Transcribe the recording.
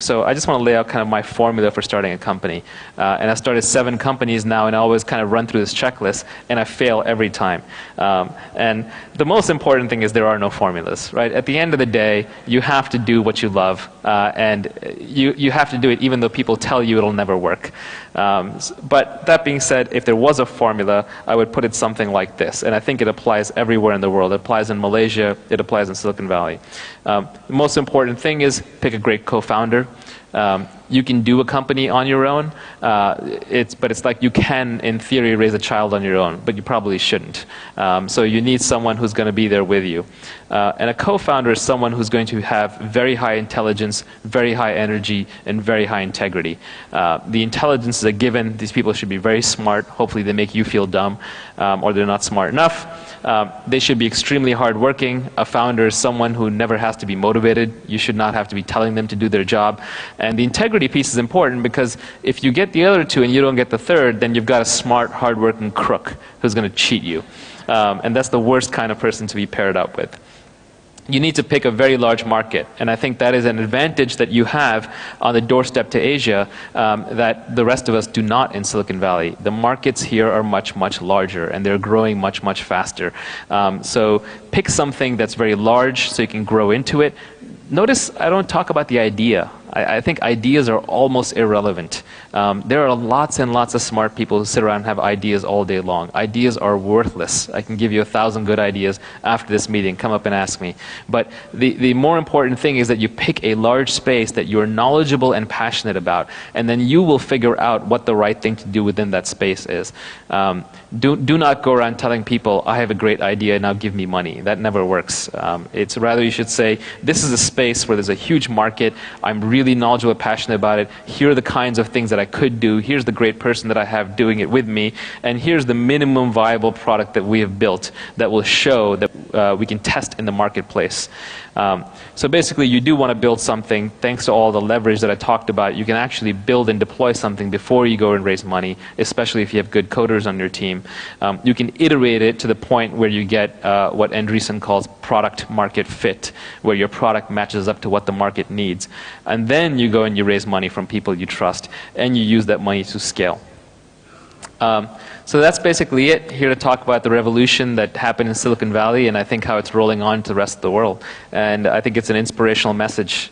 So I just want to lay out kind of my formula for starting a company. And I started 7 companies now, and I always kind of run through this checklist, and I fail every time. And the most important thing is there are no formulas, right? At the end of the day, you have to do what you love, and you have to do it even though people tell you it'll never work. But that being said, if there was a formula, I would put it something like this, and I think it applies everywhere in the world. It applies in Malaysia, it applies in Silicon Valley. The most important thing is pick a great co-founder. You can do a company on your own, but it's like you can, in theory, raise a child on your own, but you probably shouldn't. So you need someone who's going to be there with you. And a co-founder is someone who's going to have very high intelligence, very high energy, and very high integrity. The intelligence is a given. These people should be very smart. Hopefully they make you feel dumb, or they're not smart enough. They should be extremely hardworking. A founder is someone who never has to be motivated. You should not have to be telling them to do their job. And the integrity piece is important, because if you get the other 2 and you don't get the third, then you've got a smart, hardworking crook who's going to cheat you. And that's the worst kind of person to be paired up with. You need to pick a very large market, and I think that is an advantage that you have on the doorstep to Asia that the rest of us do not in Silicon Valley. The markets here are much, much larger, and they're growing much, much faster. So pick something that's very large so you can grow into it. Notice I don't talk about the idea. I think ideas are almost irrelevant. There are lots and lots of smart people who sit around and have ideas all day long. Ideas are worthless. I can give you 1,000 good ideas after this meeting. Come up and ask me. But the more important thing is that you pick a large space that you're knowledgeable and passionate about, and then you will figure out what the right thing to do within that space is. Do not go around telling people, I have a great idea, now give me money. That never works. It's rather you should say, this is a space where there's a huge market. I'm really knowledgeable and passionate about it. Here are the kinds of things that I could do. Here's the great person that I have doing it with me. And here's the minimum viable product that we have built that will show that we can test in the marketplace. So basically, you do want to build something. Thanks to all the leverage that I talked about, you can actually build and deploy something before you go and raise money, especially if you have good coders on your team. You can iterate it to the point where you get what Andreessen calls product market fit, where your product matches up to what the market needs. And then you go and you raise money from people you trust, and you use that money to scale. So that's basically it. Here to talk about the revolution that happened in Silicon Valley, and I think how it's rolling on to the rest of the world. And I think it's an inspirational message.